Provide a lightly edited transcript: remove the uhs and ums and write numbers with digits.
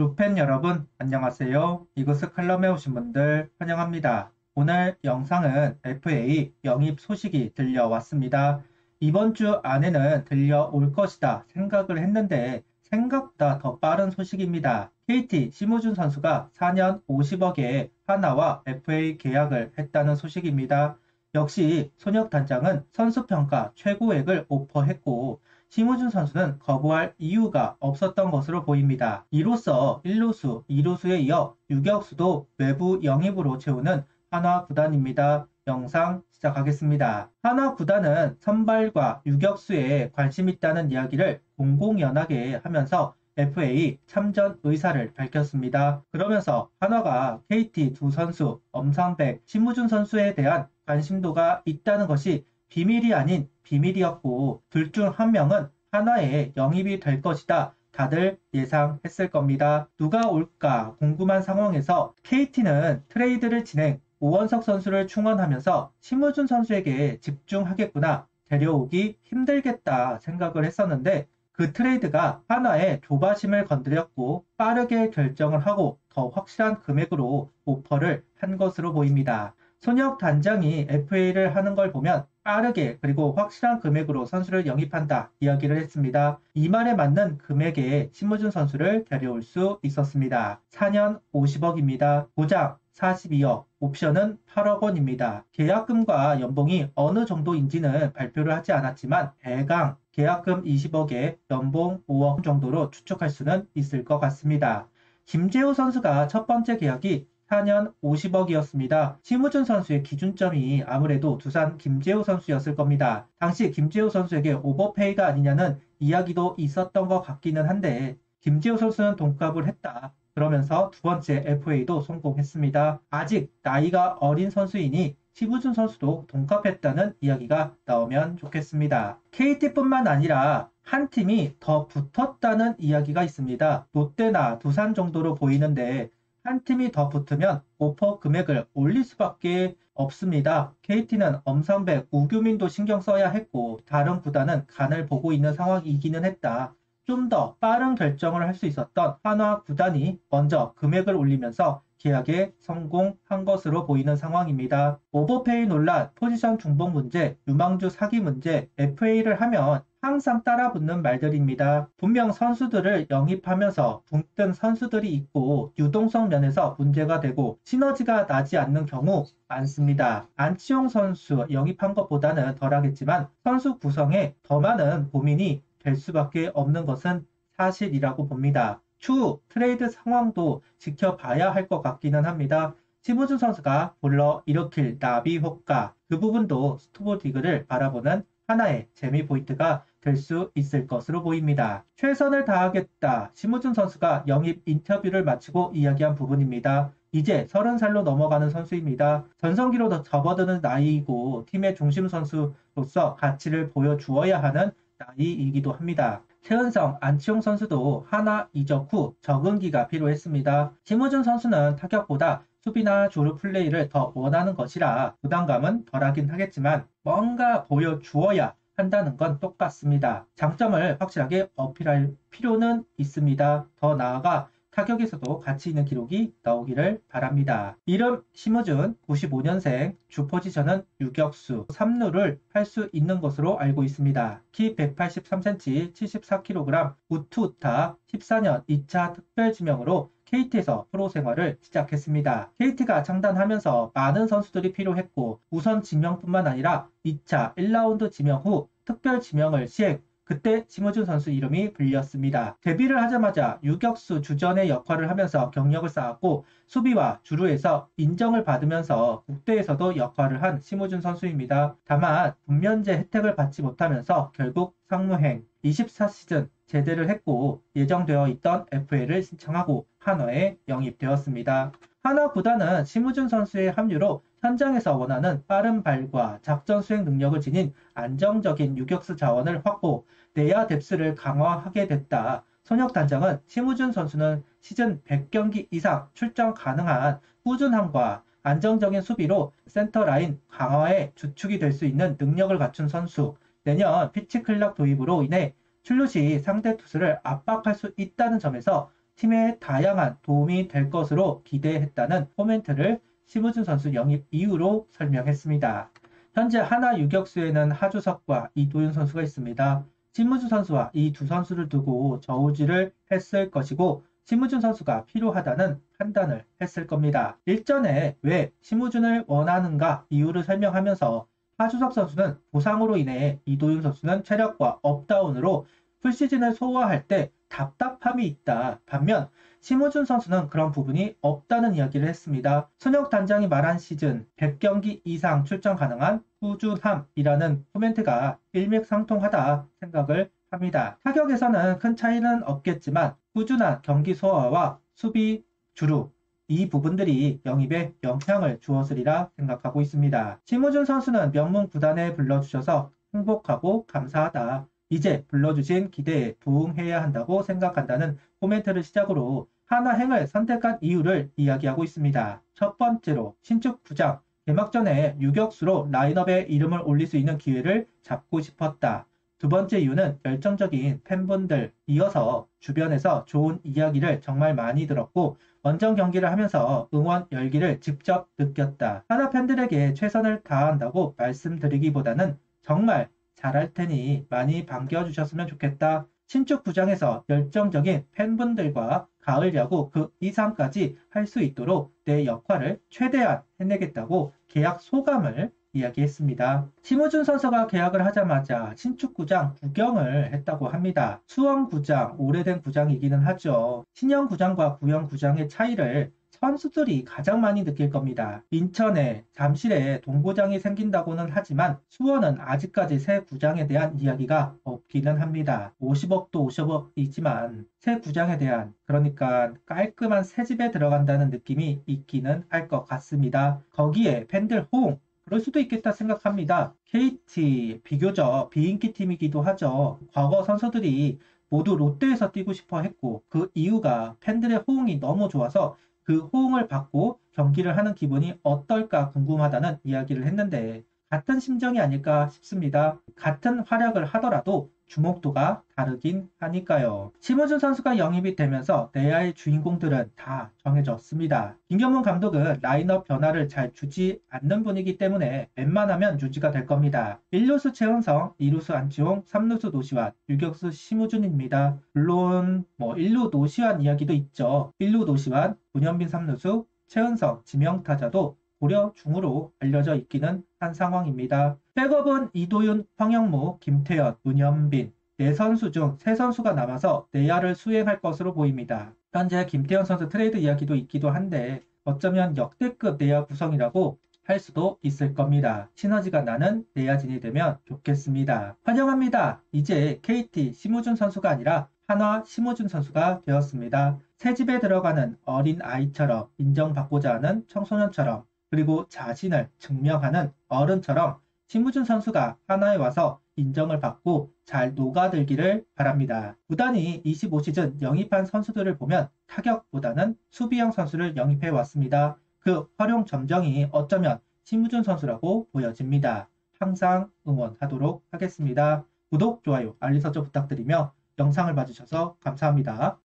루펜 여러분, 안녕하세요. 이곳을 칼럼에 오신 분들 환영합니다. 오늘 영상은 FA 영입 소식이 들려왔습니다. 이번 주 안에는 들려올 것이다 생각을 했는데 생각보다 더 빠른 소식입니다. KT 심우준 선수가 4년 50억에 하나와 FA 계약을 했다는 소식입니다. 역시 손혁 단장은 선수평가 최고액을 오퍼했고 심우준 선수는 거부할 이유가 없었던 것으로 보입니다. 이로써 1루수, 2루수에 이어 유격수도 외부 영입으로 채우는 한화 구단입니다. 영상 시작하겠습니다. 한화 구단은 선발과 유격수에 관심 있다는 이야기를 공공연하게 하면서 FA 참전 의사를 밝혔습니다. 그러면서 한화가 KT 두 선수, 엄상백, 심우준 선수에 대한 관심도가 있다는 것이 비밀이 아닌 비밀이었고 둘 중 한 명은 한화에 영입이 될 것이다. 다들 예상했을 겁니다. 누가 올까 궁금한 상황에서 KT는 트레이드를 진행, 오원석 선수를 충원하면서 심우준 선수에게 집중하겠구나. 데려오기 힘들겠다 생각을 했었는데 그 트레이드가 한화의 조바심을 건드렸고 빠르게 결정을 하고 더 확실한 금액으로 오퍼를 한 것으로 보입니다. 손혁 단장이 FA를 하는 걸 보면 빠르게 그리고 확실한 금액으로 선수를 영입한다 이야기를 했습니다. 이 말에 맞는 금액에 심우준 선수를 데려올 수 있었습니다. 4년 50억입니다. 보장 42억, 옵션은 8억 원입니다. 계약금과 연봉이 어느 정도인지는 발표를 하지 않았지만 대강 계약금 20억에 연봉 5억 정도로 추측할 수는 있을 것 같습니다. 김재호 선수가 첫 번째 계약이 4년 50억이었습니다. 심우준 선수의 기준점이 아무래도 두산 김재호 선수였을 겁니다. 당시 김재호 선수에게 오버페이가 아니냐는 이야기도 있었던 것 같기는 한데 김재호 선수는 돈값을 했다. 그러면서 두 번째 FA도 성공했습니다. 아직 나이가 어린 선수이니 심우준 선수도 돈값했다는 이야기가 나오면 좋겠습니다. KT뿐만 아니라 한 팀이 더 붙었다는 이야기가 있습니다. 롯데나 두산 정도로 보이는데 한 팀이 더 붙으면 오퍼 금액을 올릴 수밖에 없습니다. KT는 엄상백, 우규민도 신경 써야 했고 다른 구단은 간을 보고 있는 상황이기는 했다. 좀 더 빠른 결정을 할 수 있었던 한화 구단이 먼저 금액을 올리면서 계약에 성공한 것으로 보이는 상황입니다. 오버페이 논란, 포지션 중복 문제, 유망주 사기 문제, FA를 하면 항상 따라붙는 말들입니다. 분명 선수들을 영입하면서 붕뜬 선수들이 있고 유동성 면에서 문제가 되고 시너지가 나지 않는 경우 많습니다. 안치홍 선수 영입한 것보다는 덜하겠지만 선수 구성에 더 많은 고민이 될 수밖에 없는 것은 사실이라고 봅니다. 추후 트레이드 상황도 지켜봐야 할 것 같기는 합니다. 심우준 선수가 불러일으킬 나비 효과 그 부분도 스토브리그를 바라보는 하나의 재미 포인트가 될 수 있을 것으로 보입니다. 최선을 다하겠다. 심우준 선수가 영입 인터뷰를 마치고 이야기한 부분입니다. 이제 30살로 넘어가는 선수입니다. 전성기로 더 접어드는 나이이고 팀의 중심 선수로서 가치를 보여주어야 하는 나이이기도 합니다. 최은성, 안치홍 선수도 하나 이적 후 적응기가 필요했습니다. 심우준 선수는 타격보다 수비나 조루 플레이를 더 원하는 것이라 부담감은 덜하긴 하겠지만 뭔가 보여주어야 한다는 건 똑같습니다. 장점을 확실하게 어필할 필요는 있습니다. 더 나아가 타격에서도 가치 있는 기록이 나오기를 바랍니다. 이름 심우준 95년생, 주 포지션은 유격수, 3루를 할 수 있는 것으로 알고 있습니다. 키 183cm, 74kg, 우투우타, 14년 2차 특별지명으로 KT에서 프로 생활을 시작했습니다. KT가 창단하면서 많은 선수들이 필요했고 우선 지명뿐만 아니라 2차 1라운드 지명 후 특별 지명을 시행, 그때 심우준 선수 이름이 불렸습니다. 데뷔를 하자마자 유격수 주전의 역할을 하면서 경력을 쌓았고 수비와 주루에서 인정을 받으면서 국대에서도 역할을 한 심우준 선수입니다. 다만 분면제 혜택을 받지 못하면서 결국 상무행 24시즌 제대를 했고 예정되어 있던 FA를 신청하고 한화에 영입되었습니다. 한화 구단은 심우준 선수의 합류로 현장에서 원하는 빠른 발과 작전 수행 능력을 지닌 안정적인 유격수 자원을 확보, 내야 뎁스를 강화하게 됐다. 손혁 단장은 심우준 선수는 시즌 100경기 이상 출전 가능한 꾸준함과 안정적인 수비로 센터라인 강화의 주축이 될 수 있는 능력을 갖춘 선수, 내년 피치 클락 도입으로 인해 출루 시 상대 투수를 압박할 수 있다는 점에서 팀에 다양한 도움이 될 것으로 기대했다는 코멘트를 심우준 선수 영입 이유로 설명했습니다. 현재 하나 유격수에는 하주석과 이도윤 선수가 있습니다. 심우준 선수와 이 두 선수를 두고 저우지를 했을 것이고 심우준 선수가 필요하다는 판단을 했을 겁니다. 일전에 왜 심우준을 원하는가 이유를 설명하면서 하주석 선수는 부상으로 인해 이도윤 선수는 체력과 업다운으로 풀시즌을 소화할 때 답답함이 있다. 반면 심우준 선수는 그런 부분이 없다는 이야기를 했습니다. 손혁 단장이 말한 시즌 100경기 이상 출전 가능한 꾸준함이라는 코멘트가 일맥상통하다 생각을 합니다. 타격에서는 큰 차이는 없겠지만 꾸준한 경기 소화와 수비 주루 이 부분들이 영입에 영향을 주었으리라 생각하고 있습니다. 심우준 선수는 명문 구단에 불러주셔서 행복하고 감사하다. 이제 불러주신 기대에 부응해야 한다고 생각한다는 코멘트를 시작으로 하나행을 선택한 이유를 이야기하고 있습니다. 첫 번째로 신축 구장 개막전에 유격수로 라인업에 이름을 올릴 수 있는 기회를 잡고 싶었다. 두 번째 이유는 열정적인 팬분들 이어서 주변에서 좋은 이야기를 정말 많이 들었고 원정 경기를 하면서 응원 열기를 직접 느꼈다. 하나 팬들에게 최선을 다한다고 말씀드리기보다는 정말 잘할 테니 많이 반겨주셨으면 좋겠다. 신축 구장에서 열정적인 팬분들과 가을 야구 그 이상까지 할 수 있도록 내 역할을 최대한 해내겠다고 계약 소감을 이야기했습니다. 심우준 선수가 계약을 하자마자 신축구장 구경을 했다고 합니다. 수원구장, 오래된 구장이기는 하죠. 신형구장과 구형구장의 차이를 선수들이 가장 많이 느낄 겁니다. 인천에, 잠실에 동구장이 생긴다고는 하지만 수원은 아직까지 새 구장에 대한 이야기가 없기는 합니다. 50억도 50억이지만 새 구장에 대한 그러니까 깔끔한 새 집에 들어간다는 느낌이 있기는 할 것 같습니다. 거기에 팬들 호응 그럴 수도 있겠다 생각합니다. KT 비교적 비인기 팀이기도 하죠. 과거 선수들이 모두 롯데에서 뛰고 싶어 했고 그 이유가 팬들의 호응이 너무 좋아서 그 호응을 받고 경기를 하는 기분이 어떨까 궁금하다는 이야기를 했는데 같은 심정이 아닐까 싶습니다. 같은 활약을 하더라도 주목도가 다르긴 하니까요. 심우준 선수가 영입이 되면서 내야의 주인공들은 다 정해졌습니다. 김경문 감독은 라인업 변화를 잘 주지 않는 분이기 때문에 웬만하면 유지가 될 겁니다. 1루수 최은성, 2루수 안치홍, 3루수 노시환, 유격수 심우준입니다. 물론 1루 노시환 이야기도 있죠. 1루 노시환, 문현빈 3루수, 최은성, 지명타자도 고려 중으로 알려져 있기는 한 상황입니다. 백업은 이도윤, 황영무, 김태현, 문현빈 4선수 중 3선수가 남아서 내야를 수행할 것으로 보입니다. 현재 김태현 선수 트레이드 이야기도 있기도 한데 어쩌면 역대급 내야 구성이라고 할 수도 있을 겁니다. 시너지가 나는 내야진이 되면 좋겠습니다. 환영합니다. 이제 KT 심우준 선수가 아니라 한화 심우준 선수가 되었습니다. 새 집에 들어가는 어린 아이처럼 인정받고자 하는 청소년처럼 그리고 자신을 증명하는 어른처럼 심우준 선수가 하나에 와서 인정을 받고 잘 녹아들기를 바랍니다. 구단이 25시즌 영입한 선수들을 보면 타격보다는 수비형 선수를 영입해 왔습니다. 그 활용 점정이 어쩌면 심우준 선수라고 보여집니다. 항상 응원하도록 하겠습니다. 구독, 좋아요, 알림 설정 부탁드리며 영상을 봐주셔서 감사합니다.